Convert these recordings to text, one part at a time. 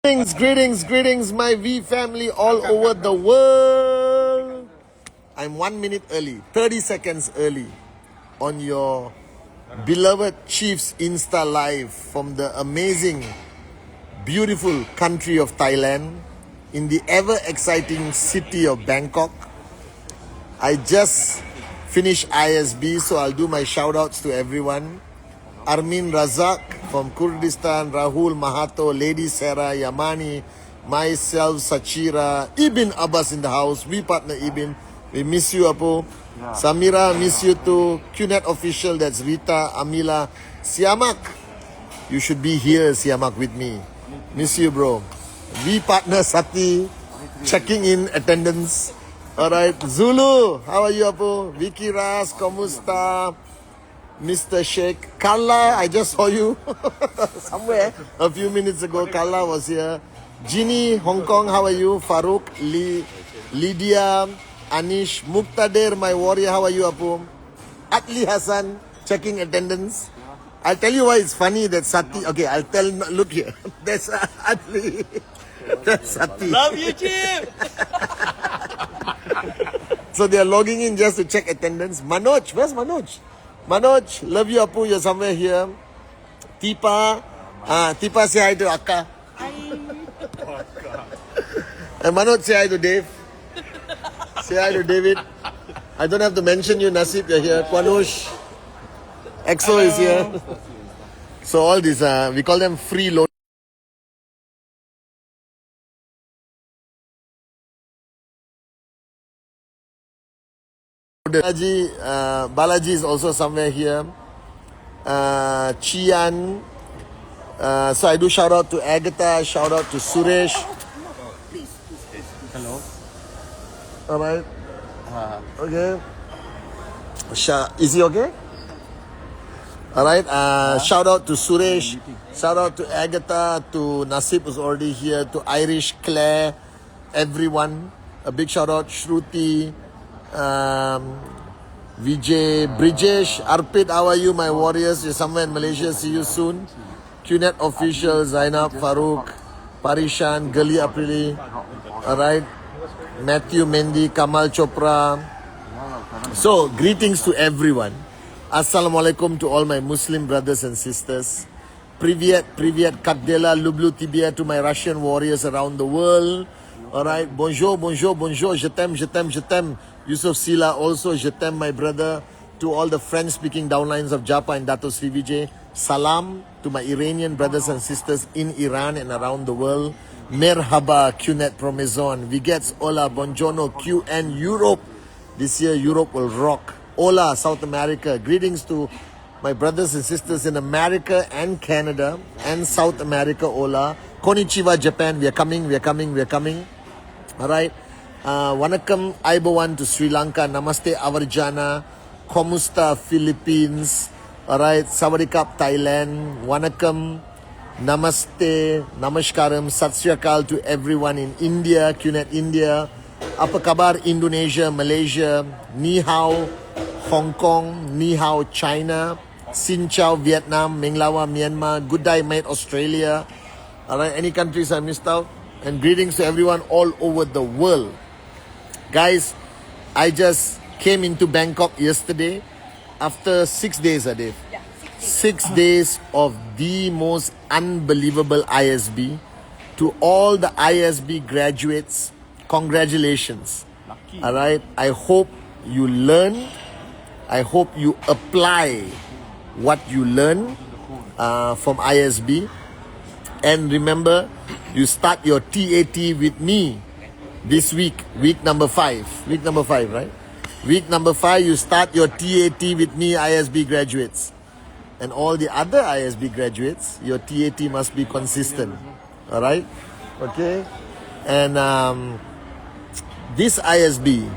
Greetings, my V family all over the world. I'm 1 minute early, 30 seconds early on your beloved Chief's Insta Live from the amazing, beautiful country of Thailand in the ever exciting city of Bangkok. I just finished ISB, so I'll do my shout outs to everyone. Armin Razak from Kurdistan, Rahul Mahato, Lady Sarah, Yamani, myself, Sachira, Ibn Abbas in the house. We partner Ibn. We miss you, Apo. Samira, miss you too. QNet official, that's Rita, Amila. Siamak, you should be here, Siamak, with me. Miss you, bro. We partner Sati, checking in attendance. Alright, Zulu, how are you, Apo? Vicky Ras, Komusta? Mr. Sheikh. Carla, I just saw you somewhere a few minutes ago. Carla was here. Ginny, Hong Kong, how are you? Farouk, Lydia, Anish, Muqtadir, my warrior, how are you, Apu? Atli Hassan, checking attendance. I'll tell you why it's funny that Sati, okay, I'll tell, look here. There's Atli. That's Sati. Love you, Chief! So they are logging in just to check attendance. Manoj, where's Manoj? Manoj, love you, Apu. You're somewhere here. Tipa, Tipa, say hi to Akka. Hi. And Manoj, say hi to Dave. Say hi to David. I don't have to mention you, Nasib. You're here. Kwanush, EXO is here. So all these, we call them free load. Balaji is also somewhere here. Chian. So I do shout out to Agatha, shout out to Suresh. Hello. Alright. Okay. Is he okay? Alright. Shout out to Suresh. Shout out to Agatha, to Nasib who's already here, to Irish, Claire, everyone. A big shout out, Shruti. Vijay, Brijesh, Arpit, how are you, my warriors? You're somewhere in Malaysia. See you soon. QNet official, Zainab, Farouk, Parishan, Gali Aprili. Alright. Matthew Mendy, Kamal Chopra. So, greetings to everyone. Assalamualaikum to all my Muslim brothers and sisters. Privyet, Kakdela, Lublu Tibia to my Russian warriors around the world. Alright, bonjour, je t'aime. Yusuf Sila also, je t'aime, my brother. To all the French-speaking downlines of Japa and Dato Sri Vijay. Salam to my Iranian brothers and sisters in Iran and around the world. Merhaba, QNet Promezon. Vigets, hola, buongiorno, QN Europe. This year, Europe will rock. Hola, South America. Greetings to my brothers and sisters in America and Canada and South America. Hola. Konnichiwa, Japan. We are coming. Alright. Vanakkam Aibawan to Sri Lanka. Namaste Avarjana. Komusta Philippines. Alright. Sawadikap Thailand. Vanakkam. Namaste. Namaskaram. Sat Sri Akal to everyone in India. QNet India. Apa kabar Indonesia, Malaysia. Ni hao Hong Kong. Ni hao China. Xin chao Vietnam. Menglawa Myanmar. Good day mate Australia. Alright. Any countries I missed out? And greetings to everyone all over the world. Guys, I just came into Bangkok yesterday after 6 days, Dave. Yeah, 6 days of the most unbelievable ISB. To all the ISB graduates, congratulations. Lucky. Alright, I hope you learn. I hope you apply what you learn from ISB. And remember, you start your TAT with me this week, week number 5. Week number 5, right? Week number 5, you start your TAT with me, ISB graduates. And all the other ISB graduates, your TAT must be consistent. Alright? Okay? And this ISB,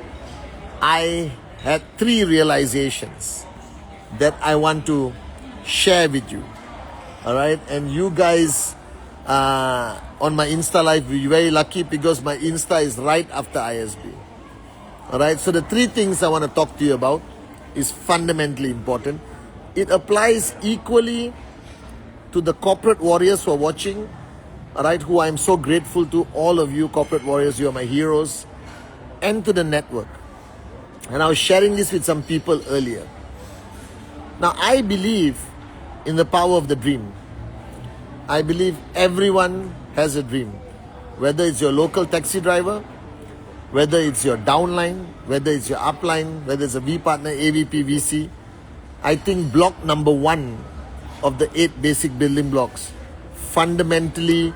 I had 3 realizations that I want to share with you. Alright? And you guys on my Insta live, you're very lucky because my Insta is right after ISB. Alright, so the 3 things I want to talk to you about is fundamentally important. It applies equally to the corporate warriors who are watching, all right, who I'm so grateful to, all of you corporate warriors, you are my heroes, and to the network. And I was sharing this with some people earlier. Now, I believe in the power of the dream. I believe everyone has a dream. Whether it's your local taxi driver, whether it's your downline, whether it's your upline, whether it's a V partner, AVP, VC. I think block number 1 of the 8 basic building blocks fundamentally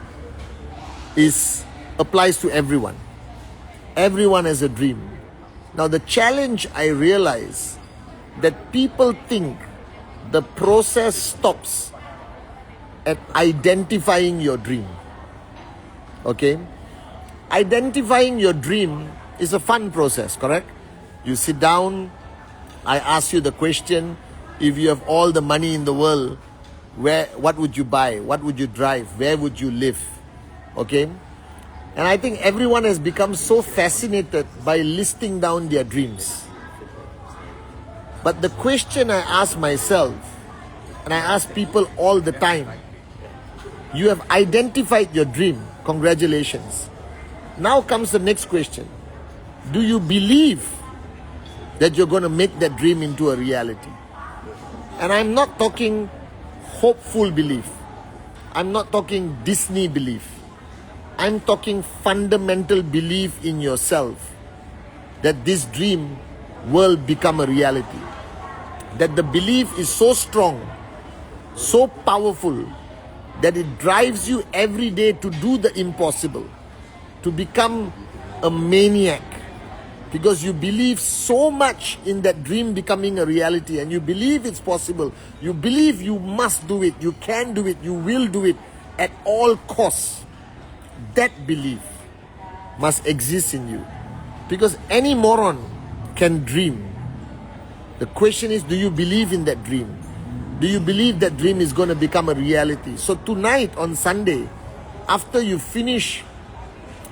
applies to everyone. Everyone has a dream. Now the challenge, I realize that people think the process stops at identifying your dream. Okay? Identifying your dream is a fun process, correct? You sit down, I ask you the question, if you have all the money in the world, what would you buy? What would you drive? Where would you live? Okay? And I think everyone has become so fascinated by listing down their dreams. But the question I ask myself, and I ask people all the time, you have identified your dream. Congratulations. Now comes the next question. Do you believe that you're going to make that dream into a reality? And I'm not talking hopeful belief. I'm not talking Disney belief. I'm talking fundamental belief in yourself that this dream will become a reality. That the belief is so strong, so powerful, that it drives you every day to do the impossible, to become a maniac, because you believe so much in that dream becoming a reality, and you believe it's possible. You believe you must do it, you can do it, you will do it at all costs. That belief must exist in you, because any moron can dream. The question is, do you believe in that dream? Do you believe that dream is going to become a reality? So tonight on Sunday, after you finish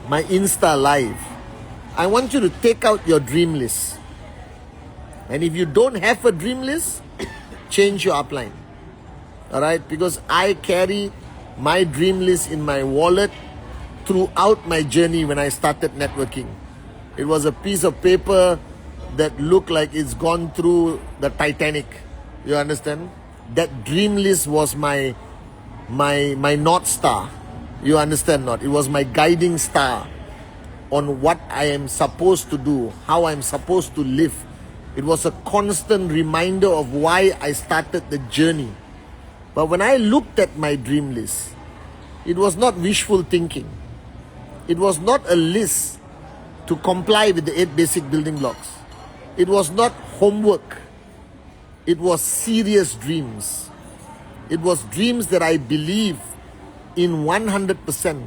my Insta live, I want you to take out your dream list. And if you don't have a dream list, change your upline. Alright? Because I carry my dream list in my wallet throughout my journey when I started networking. It was a piece of paper that looked like it's gone through the Titanic. You understand? That dream list was my North Star. You understand not? It was my guiding star on what I am supposed to do, how I'm supposed to live. It was a constant reminder of why I started the journey. But when I looked at my dream list, it was not wishful thinking. It was not a list to comply with the 8 basic building blocks. It was not homework. It was serious dreams. It was dreams that I believe in 100%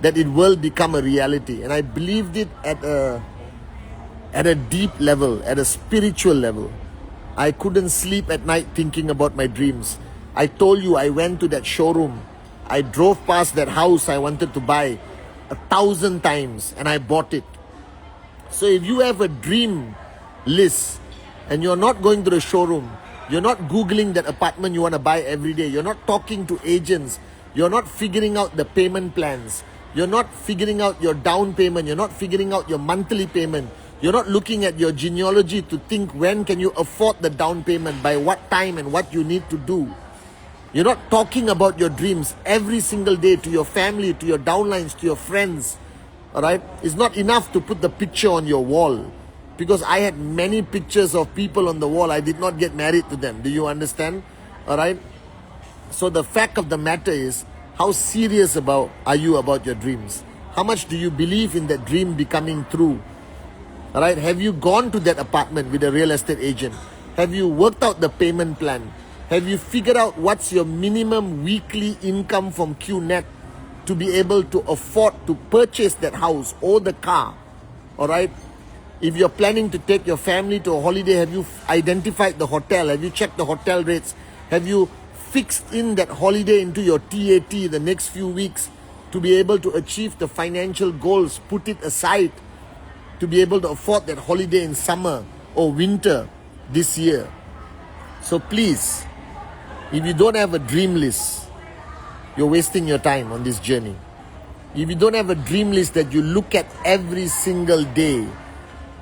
that it will become a reality. And I believed it at a deep level, at a spiritual level. I couldn't sleep at night thinking about my dreams. I told you I went to that showroom. I drove past that house I wanted to buy 1,000 times and I bought it. So if you have a dream list and you're not going to the showroom, you're not Googling that apartment you want to buy every day, you're not talking to agents, you're not figuring out the payment plans, you're not figuring out your down payment, you're not figuring out your monthly payment, you're not looking at your genealogy to think when can you afford the down payment, by what time and what you need to do. You're not talking about your dreams every single day to your family, to your downlines, to your friends. Alright? It's not enough to put the picture on your wall. Because I had many pictures of people on the wall. I did not get married to them. Do you understand? Alright? So the fact of the matter is, how serious are you about your dreams? How much do you believe in that dream becoming true? Alright? Have you gone to that apartment with a real estate agent? Have you worked out the payment plan? Have you figured out what's your minimum weekly income from QNet to be able to afford to purchase that house or the car? Alright? If you're planning to take your family to a holiday, have you identified the hotel? Have you checked the hotel rates? Have you fixed in that holiday into your TAT the next few weeks to be able to achieve the financial goals? Put it aside to be able to afford that holiday in summer or winter this year. So please, if you don't have a dream list, you're wasting your time on this journey. If you don't have a dream list that you look at every single day,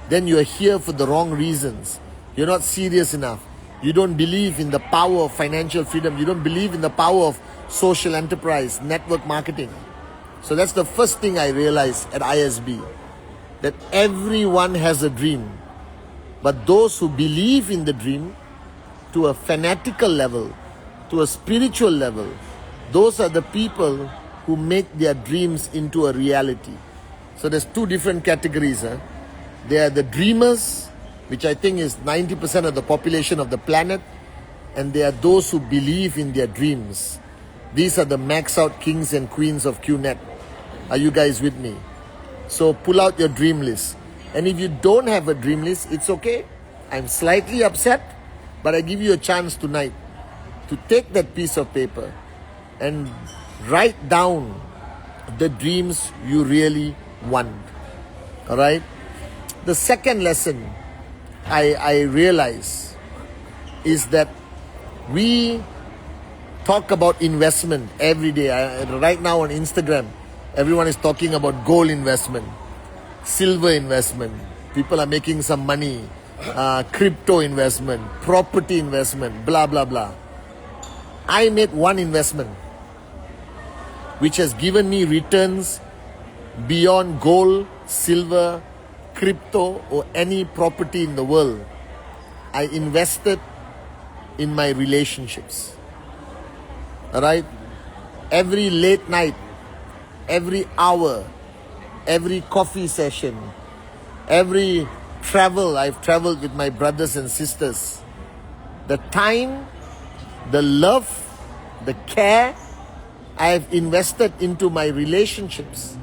then you're here for the wrong reasons. You're not serious enough. You don't believe in the power of financial freedom. You don't believe in the power of social enterprise, network marketing. So that's the first thing I realized at ISB, that everyone has a dream. But those who believe in the dream to a fanatical level, to a spiritual level, those are the people who make their dreams into a reality. So there's two different categories. There are the dreamers, which I think is 90% of the population of the planet, and there are those who believe in their dreams. These are the max out kings and queens of QNet. Are you guys with me? So pull out your dream list. And if you don't have a dream list, it's okay. I'm slightly upset, but I give you a chance tonight to take that piece of paper and write down the dreams you really want. All right? The second lesson I realize is that we talk about investment every day. Right now on Instagram, everyone is talking about gold investment, silver investment. People are making some money, crypto investment, property investment, blah, blah, blah. I made one investment which has given me returns beyond gold, silver, crypto, or any property in the world. I invested in my relationships. Alright? Every late night, every hour, every coffee session, every travel I've traveled with my brothers and sisters, the time, the love, the care I have invested into my relationships.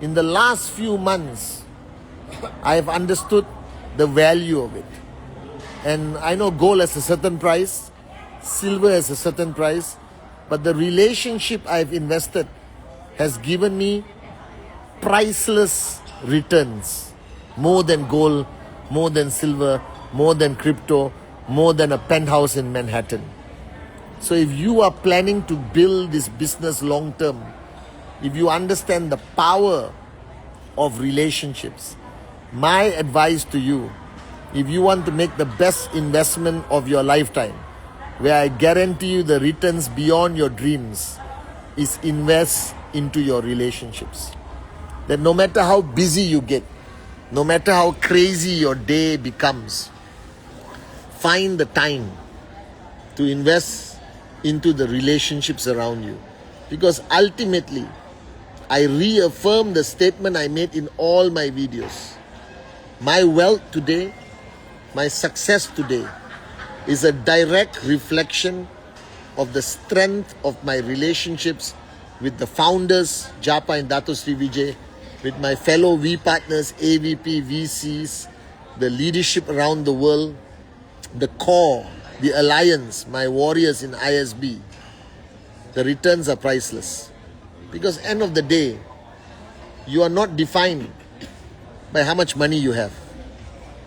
In the last few months, I have understood the value of it. And I know gold has a certain price, silver has a certain price, but the relationship I've invested has given me priceless returns. More than gold, more than silver, more than crypto, more than a penthouse in Manhattan. So if you are planning to build this business long term, if you understand the power of relationships, my advice to you, if you want to make the best investment of your lifetime, where I guarantee you the returns beyond your dreams, is invest into your relationships. That no matter how busy you get, no matter how crazy your day becomes, find the time to invest into the relationships around you. Because ultimately, I reaffirm the statement I made in all my videos. My wealth today, my success today, is a direct reflection of the strength of my relationships with the founders, Japa and Dato Sri Vijay, with my fellow V partners, AVP, VCs, the leadership around the world, the core, the alliance, my warriors in ISB. The returns are priceless. Because end of the day, you are not defined by how much money you have.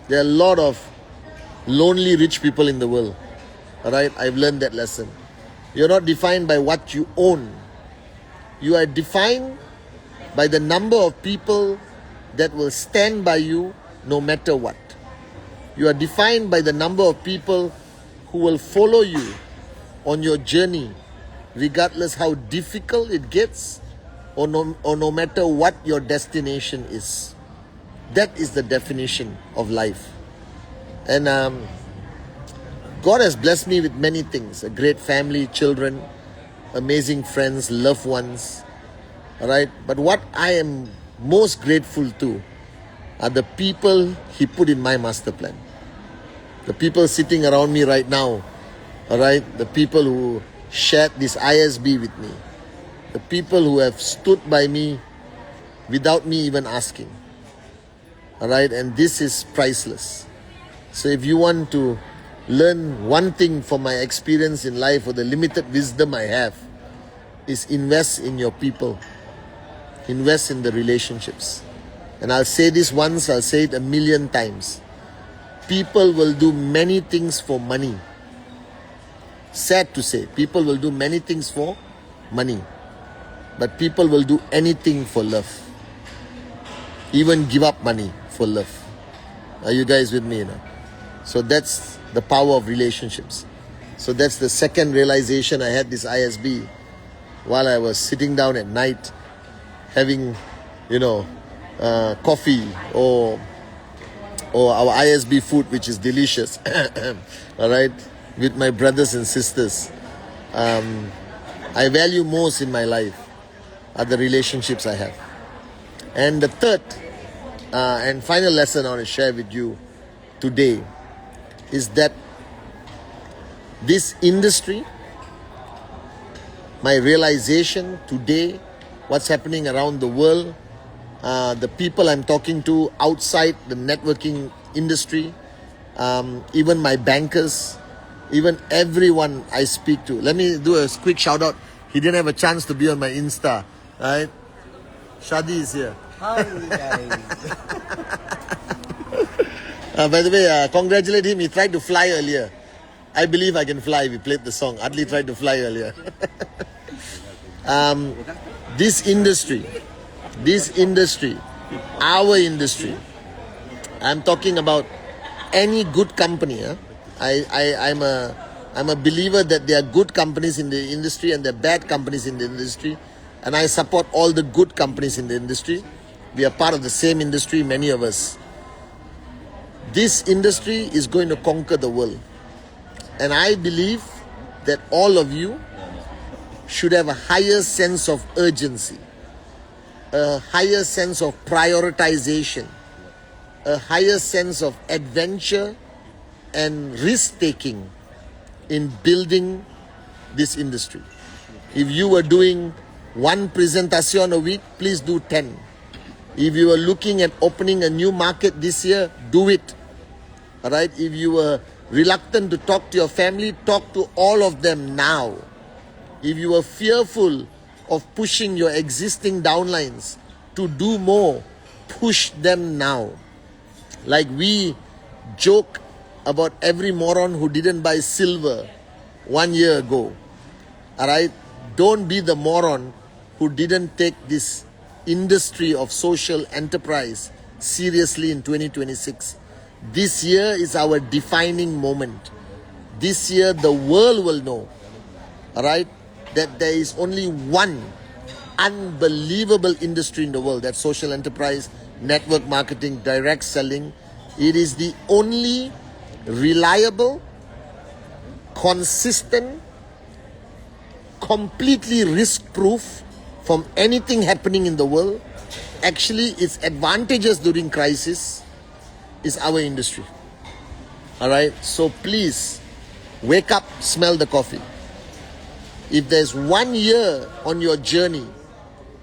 There are a lot of lonely rich people in the world. Alright, I've learned that lesson. You're not defined by what you own. You are defined by the number of people that will stand by you no matter what. You are defined by the number of people who will follow you on your journey, regardless how difficult it gets or no matter what your destination is. That is the definition of life. And God has blessed me with many things. A great family, children, amazing friends, loved ones. Alright? But what I am most grateful to are the people He put in my master plan. The people sitting around me right now. Alright? The people who shared this ISB with me. The people who have stood by me without me even asking. Alright? And this is priceless. So if you want to learn one thing from my experience in life or the limited wisdom I have, is invest in your people. Invest in the relationships. And I'll say this once, I'll say it 1,000,000 times. People will do many things for money. Sad to say, people will do many things for money, but people will do anything for love. Even give up money for love. Are you guys with me? So that's the power of relationships. So that's the second realization I had this ISB while I was sitting down at night having, coffee or our ISB food, which is delicious. All right, with my brothers and sisters. I value most in my life are the relationships I have. And the third and final lesson I want to share with you today is that this industry, my realization today, what's happening around the world, the people I'm talking to outside the networking industry, even my bankers, even everyone I speak to. Let me do a quick shout out. He didn't have a chance to be on my Insta, right? Shadi is here. Hi guys. By the way, congratulate him. He tried to fly earlier. I believe I can fly. We played the song. Adli tried to fly earlier. This industry, our industry, I'm talking about any good company. I'm a believer that there are good companies in the industry and there are bad companies in the industry. And I support all the good companies in the industry. We are part of the same industry, many of us. This industry is going to conquer the world. And I believe that all of you should have a higher sense of urgency, a higher sense of prioritization, a higher sense of adventure and risk-taking in building this industry. If you were doing one presentation a week, please do 10. If you are looking at opening a new market this year, do it. All right? If you were reluctant to talk to your family, talk to all of them now. If you are fearful of pushing your existing downlines to do more, push them now. Like we joke about every moron who didn't buy silver 1 year ago. All right? Don't be the moron who didn't take this industry of social enterprise seriously in 2026. This year is our defining moment. This year the world will know, all right, that there is only one unbelievable industry in the world, that's social enterprise, network marketing, direct selling. It is the only reliable, consistent, completely risk-proof from anything happening in the world. Actually, its advantages during crisis is our industry. All right, so please wake up, smell the coffee. If there's 1 year on your journey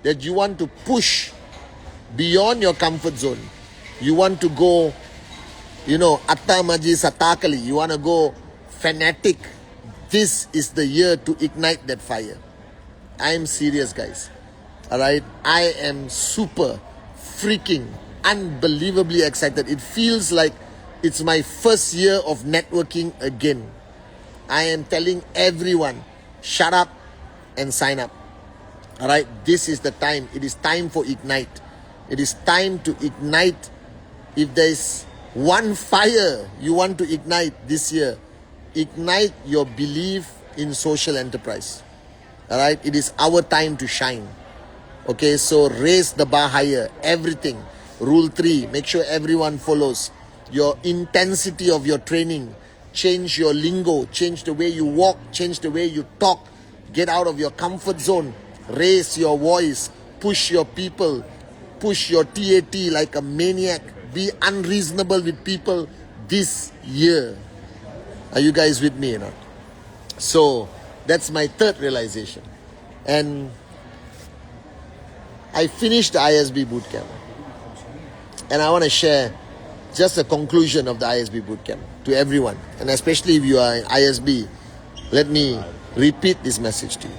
that you want to push beyond your comfort zone, you want to go, atta maji satakali, you want to go fanatic, this is the year to ignite that fire. I am serious, guys. All right, I am super freaking unbelievably excited. It feels like it's my first year of networking again. I am telling everyone, shut up and sign up. All right, this is the time. It is time for Ignite. It is time to ignite. If there is one fire you want to ignite this year, ignite your belief in social enterprise. All right, it is our time to shine. Okay, so raise the bar higher. Everything. Rule 3, make sure everyone follows. Your intensity of your training. Change your lingo. Change the way you walk. Change the way you talk. Get out of your comfort zone. Raise your voice. Push your people. Push your TAT like a maniac. Be unreasonable with people this year. Are you guys with me? So, that's my third realization. And I finished the ISB bootcamp. And I want to share just a conclusion of the ISB bootcamp to everyone. And especially if you are in ISB, let me repeat this message to you.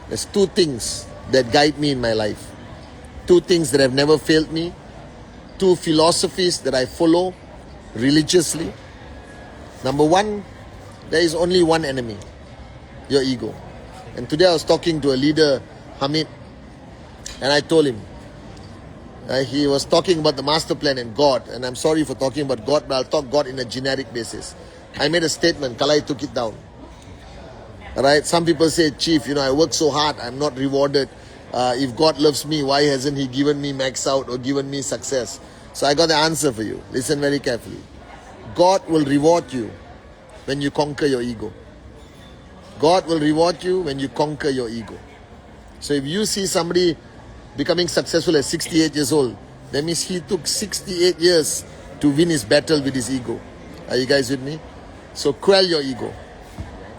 There's 2 things that guide me in my life. 2 things that have never failed me. 2 philosophies that I follow religiously. Number 1, there is only one enemy. Your ego. And today I was talking to a leader, Hamid, and I told him, he was talking about the master plan and God, and I'm sorry for talking about God, but I'll talk God in a generic basis. I made a statement, Kalai took it down. Alright, some people say, Chief, I work so hard, I'm not rewarded. If God loves me, why hasn't He given me max out or given me success? So I got the answer for you. Listen very carefully. God will reward you when you conquer your ego. God will reward you when you conquer your ego. So if you see somebody becoming successful at 68 years old, that means he took 68 years to win his battle with his ego. Are you guys with me? So quell your ego.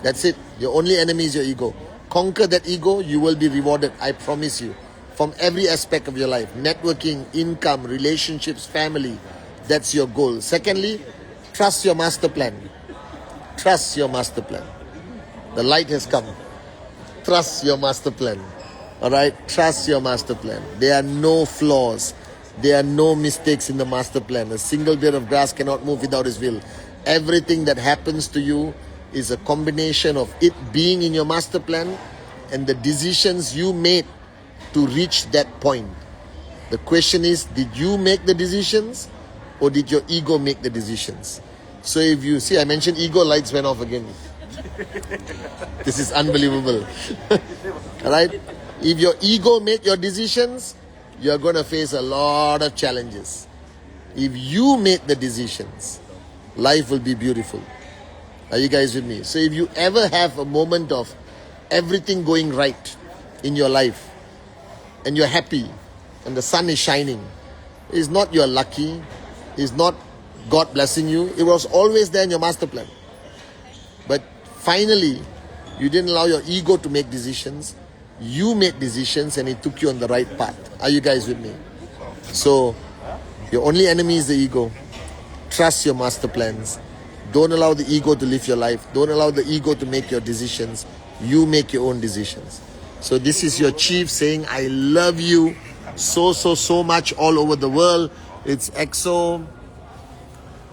That's it. Your only enemy is your ego. Conquer that ego, you will be rewarded. I promise you. From every aspect of your life. Networking, income, relationships, family. That's your goal. Secondly, trust your master plan. Trust your master plan. The light has come. Trust your master plan. Alright? Trust your master plan. There are no flaws. There are no mistakes in the master plan. A single blade of grass cannot move without His will. Everything that happens to you is a combination of it being in your master plan and the decisions you made to reach that point. The question is, did you make the decisions or did your ego make the decisions? So if you see, I mentioned ego, lights went off again. This is unbelievable. Alright? If your ego made your decisions, you're going to face a lot of challenges. If you make the decisions, life will be beautiful. Are you guys with me? So if you ever have a moment of everything going right in your life and you're happy and the sun is shining, it's not you're lucky, it's not God blessing you, it was always there in your master plan. But finally, you didn't allow your ego to make decisions. You made decisions and it took you on the right path. Are you guys with me? So, your only enemy is the ego. Trust your master plans. Don't allow the ego to live your life. Don't allow the ego to make your decisions. You make your own decisions. So this is your chief saying, I love you so much all over the world. It's EXO,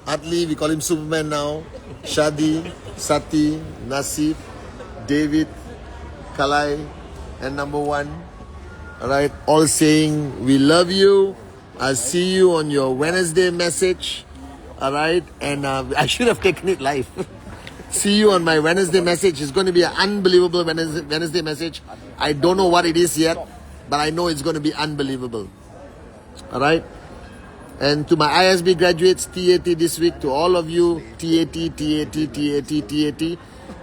Atli, we call him Superman now, Shadi, Sati, Nasib, David, Kalai, and number one. Alright, all saying, we love you. I'll see you on your Wednesday message. Alright, and I should have taken it live. See you on my Wednesday message. It's going to be an unbelievable Wednesday message. I don't know what it is yet, but I know it's going to be unbelievable. Alright, and to my ISB graduates, TAT this week, to all of you, TAT,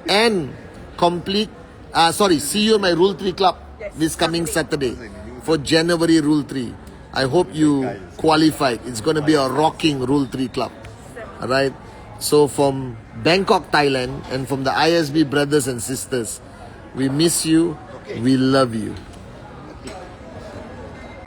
and complete, see you in my Rule 3 Club this coming Saturday for January Rule 3. I hope you qualified. It's going to be a rocking Rule 3 Club. Alright, so from Bangkok, Thailand, and from the ISB brothers and sisters, we miss you, we love you.